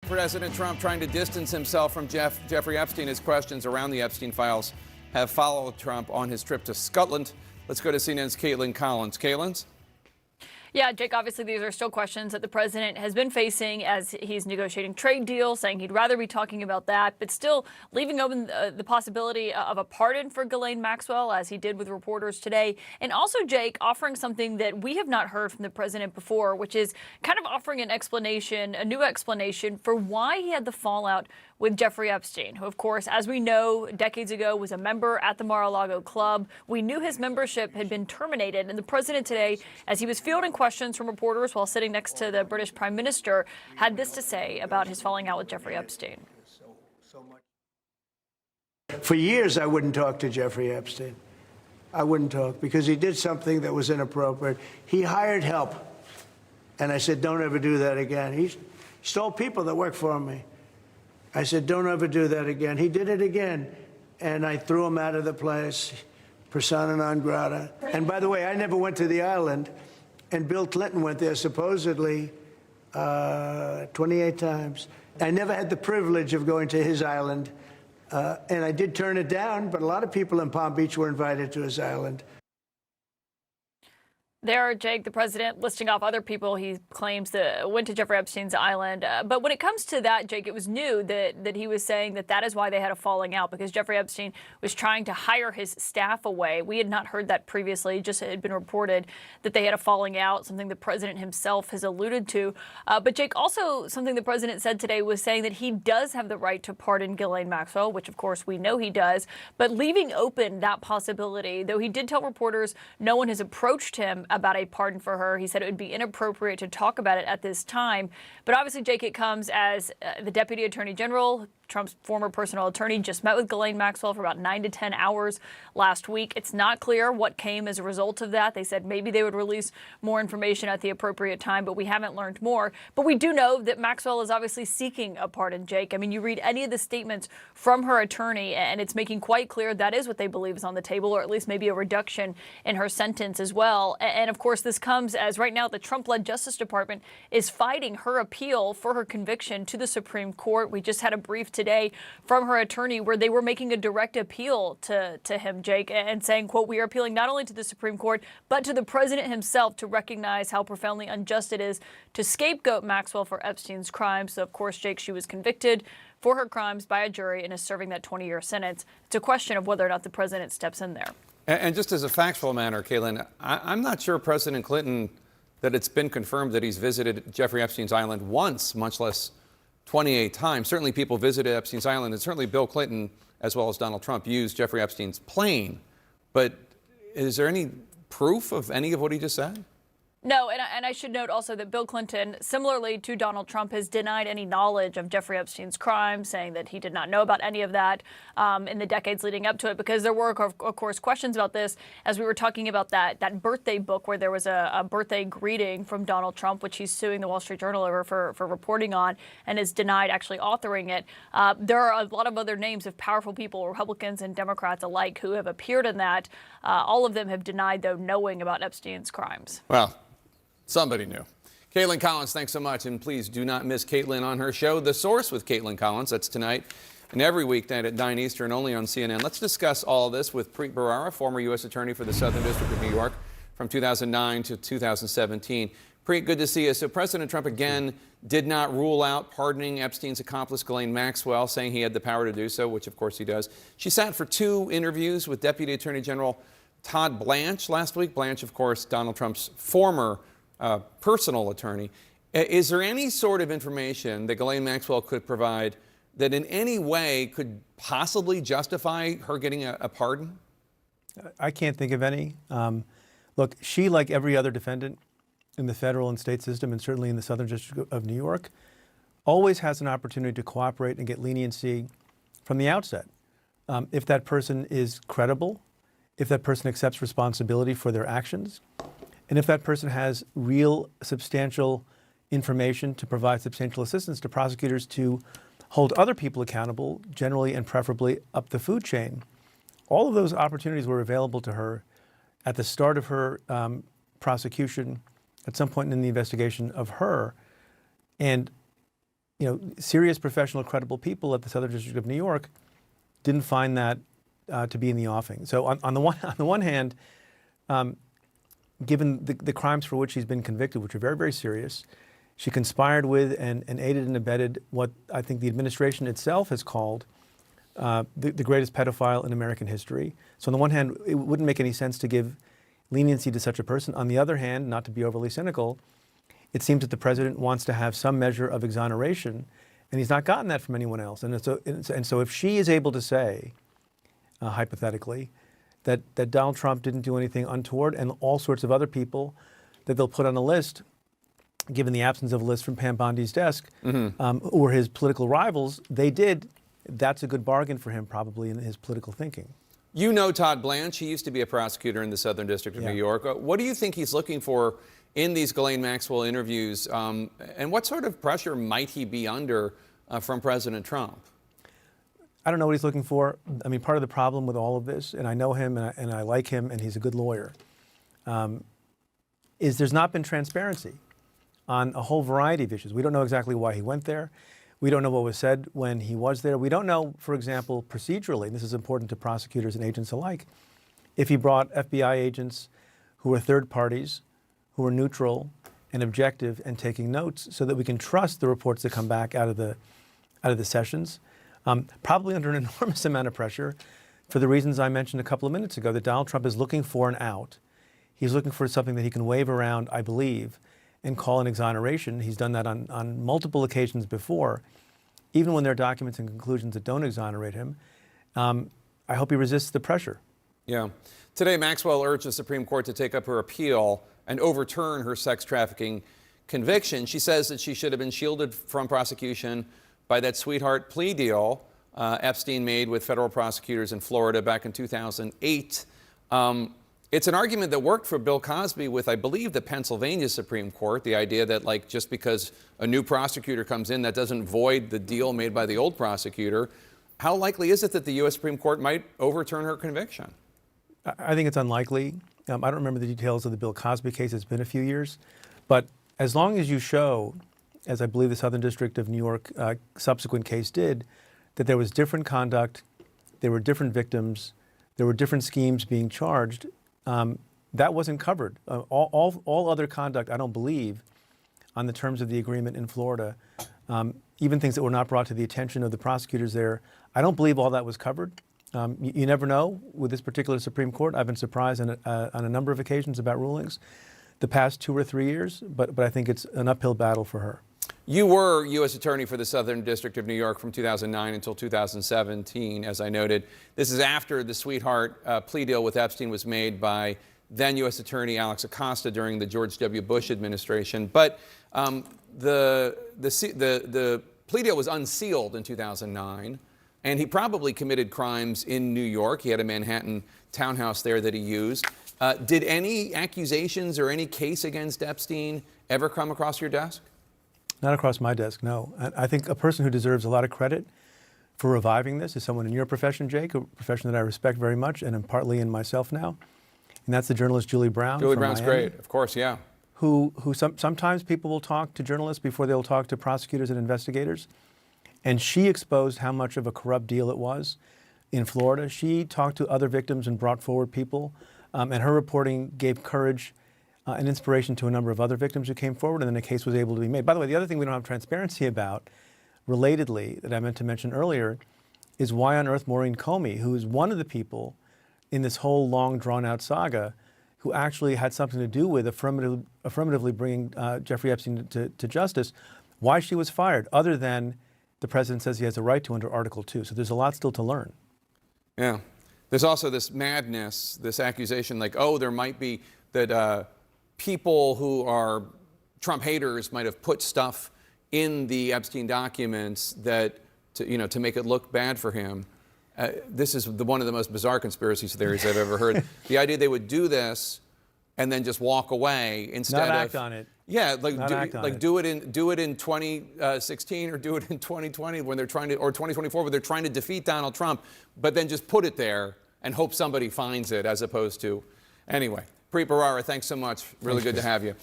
President Trump trying to distance himself from Jeffrey Epstein. His questions around the Epstein files have followed Trump on his trip to Scotland. Let's go to CNN's Caitlin Collins. Caitlin? Yeah, Jake, obviously these are still questions that the president has been facing as he's negotiating trade deals, saying he'd rather be talking about that, but still leaving open the possibility of a pardon for Ghislaine Maxwell, as he did with reporters today. And also, Jake, offering something that we have not heard from the president before, which is kind of offering an explanation, a new explanation for why he had the fallout with Jeffrey Epstein, who, of course, as we know, decades ago was a member at the Mar-a-Lago Club. We knew his membership had been terminated. And the president today, as he was fielding questions from reporters while sitting next to the British Prime Minister, had this to say about his falling out with Jeffrey Epstein. For years, I wouldn't talk to Jeffrey Epstein. I wouldn't talk because he did something that was inappropriate. He hired help. And I said, don't ever do that again. He stole people that worked for me. I said, don't ever do that again. He did it again. And I threw him out of the place, persona non grata. And by the way, I never went to the island. And Bill Clinton went there supposedly 28 times. I never had the privilege of going to his island. And I did turn it down, but a lot of people in Palm Beach were invited to his island. There, Jake, the president listing off other people he claims that went to Jeffrey Epstein's island. But when it comes to that, Jake, it was new that he was saying that is why they had a falling out, because Jeffrey Epstein was trying to hire his staff away. We had not heard that previously. Just had been reported that they had a falling out, something the president himself has alluded to. But, Jake, also something the president said today was saying that he does have the right to pardon Ghislaine Maxwell, which, of course, we know he does, but leaving open that possibility, though he did tell reporters no one has approached him about a pardon for her. He said it would be inappropriate to talk about it at this time. But obviously, Jake, it comes as the Deputy Attorney General, Trump's former personal attorney, just met with Ghislaine Maxwell for about 9 to 10 hours last week. It's not clear what came as a result of that. They said maybe they would release more information at the appropriate time, but we haven't learned more. But we do know that Maxwell is obviously seeking a pardon, Jake. I mean, you read any of the statements from her attorney, and it's making quite clear that is what they believe is on the table, or at least maybe a reduction in her sentence as well. And of course, this comes as right now the Trump-led Justice Department is fighting her appeal for her conviction to the Supreme Court. We just had a brief today from her attorney where they were making a direct appeal to him, Jake, and saying, quote, we are appealing not only to the Supreme Court, but to the president himself to recognize how profoundly unjust it is to scapegoat Maxwell for Epstein's crimes. So, of course, Jake, she was convicted for her crimes by a jury and is serving that 20-year sentence. It's a question of whether or not the president steps in there. And just as a factual matter, Caitlin, I'm not sure President Clinton, that it's been confirmed that he's visited Jeffrey Epstein's island once, much less 28 times. Certainly people visited Epstein's island, and certainly Bill Clinton, as well as Donald Trump, used Jeffrey Epstein's plane. But is there any proof of any of what he just said? No, and I should note also that Bill Clinton, similarly to Donald Trump, has denied any knowledge of Jeffrey Epstein's crimes, saying that he did not know about any of that in the decades leading up to it, because there were, of course, questions about this as we were talking about that birthday book where there was a birthday greeting from Donald Trump, which he's suing the Wall Street Journal over for reporting on, and has denied actually authoring it. There are a lot of other names of powerful people, Republicans and Democrats alike, who have appeared in that. All of them have denied, though, knowing about Epstein's crimes. Well, somebody knew. Caitlin Collins, thanks so much. And please do not miss Caitlin on her show, The Source with Caitlin Collins. That's tonight and every weeknight at 9 Eastern, only on CNN. Let's discuss all this with Preet Bharara, former U.S. Attorney for the Southern District of New York from 2009 to 2017. Preet, good to see you. So President Trump again did not rule out pardoning Epstein's accomplice, Ghislaine Maxwell, saying he had the power to do so, which of course he does. She sat for 2 interviews with Deputy Attorney General Todd Blanche last week. Blanche, of course, Donald Trump's former personal attorney. Is there any sort of information that Ghislaine Maxwell could provide that in any way could possibly justify her getting a pardon? I can't think of any. Look, she, like every other defendant in the federal and state system, and certainly in the Southern District of New York, always has an opportunity to cooperate and get leniency from the outset. If that person is credible, if that person accepts responsibility for their actions, and if that person has real substantial information to provide substantial assistance to prosecutors to hold other people accountable, generally and preferably up the food chain. All of those opportunities were available to her at the start of her prosecution, at some point in the investigation of her. And serious, professional, credible people at the Southern District of New York didn't find that to be in the offing. So on the one hand, given the crimes for which she's been convicted, which are very, very serious, she conspired with and aided and abetted what I think the administration itself has called the greatest pedophile in American history. So on the one hand, it wouldn't make any sense to give leniency to such a person. On the other hand, not to be overly cynical, it seems that the president wants to have some measure of exoneration, and he's not gotten that from anyone else. And so if she is able to say, hypothetically, that Donald Trump didn't do anything untoward, and all sorts of other people that they'll put on a list, given the absence of a list from Pam Bondi's desk, or his political rivals, they did, that's a good bargain for him probably in his political thinking. You know Todd Blanche. He used to be a prosecutor in the Southern District of New York. What do you think he's looking for in these Ghislaine Maxwell interviews? And what sort of pressure might he be under from President Trump? I don't know what he's looking for. I mean, part of the problem with all of this, and I know him and I like him and he's a good lawyer, is there's not been transparency on a whole variety of issues. We don't know exactly why he went there. We don't know what was said when he was there. We don't know, for example, procedurally, and this is important to prosecutors and agents alike, if he brought FBI agents who were third parties, who were neutral and objective and taking notes so that we can trust the reports that come back out of the sessions, probably under an enormous amount of pressure for the reasons I mentioned a couple of minutes ago, that Donald Trump is looking for an out. He's looking for something that he can wave around, I believe, and call an exoneration. He's done that on multiple occasions before, even when there are documents and conclusions that don't exonerate him. I hope he resists the pressure. Yeah. Today, Maxwell urged the Supreme Court to take up her appeal and overturn her sex trafficking conviction. She says that she should have been shielded from prosecution by that sweetheart plea deal Epstein made with federal prosecutors in Florida back in 2008. It's an argument that worked for Bill Cosby with, I believe, the Pennsylvania Supreme Court, the idea that, like, just because a new prosecutor comes in, that doesn't void the deal made by the old prosecutor. How likely is it that the U.S. Supreme Court might overturn her conviction? I think it's unlikely. I don't remember the details of the Bill Cosby case. It's been a few years. But as long as you show, as I believe the Southern District of New York subsequent case did, that there was different conduct, there were different victims, there were different schemes being charged, that wasn't covered. All other conduct, I don't believe, on the terms of the agreement in Florida, even things that were not brought to the attention of the prosecutors there, I don't believe all that was covered. You never know with this particular Supreme Court. I've been surprised on a number of occasions about rulings the past 2 or 3 years, but I think it's an uphill battle for her. You were U.S. Attorney for the Southern District of New York from 2009 until 2017, as I noted. This is after the sweetheart plea deal with Epstein was made by then U.S. Attorney Alex Acosta during the George W. Bush administration. But the plea deal was unsealed in 2009, and he probably committed crimes in New York. He had a Manhattan townhouse there that he used. Did any accusations or any case against Epstein ever come across your desk? Not across my desk, no. I think a person who deserves a lot of credit for reviving this is someone in your profession, Jake, a profession that I respect very much and am partly in myself now. And that's the journalist Julie Brown. Julie Brown's great, of course, yeah. Who sometimes people will talk to journalists before they'll talk to prosecutors and investigators. And she exposed how much of a corrupt deal it was in Florida. She talked to other victims and brought forward people. And her reporting gave courage and inspiration to a number of other victims who came forward, and then a case was able to be made. By the way, the other thing we don't have transparency about, relatedly, that I meant to mention earlier, is why on earth Maureen Comey, who is one of the people in this whole long, drawn-out saga, who actually had something to do with affirmatively bringing Jeffrey Epstein to justice, why she was fired, other than the president says he has a right to under Article 2. So there's a lot still to learn. Yeah. There's also this madness, this accusation like, oh, there might be that people who are Trump haters might have put stuff in the Epstein documents that, to make it look bad for him. This is one of the most bizarre conspiracy theories I've ever heard. The idea they would do this and then just walk away instead of not act on it. Yeah, do it in 2016 or do it in 2020 when they're trying to, or 2024 when they're trying to defeat Donald Trump, but then just put it there and hope somebody finds it, as opposed to, anyway. Preet Bharara, thanks so much. Really good to have you.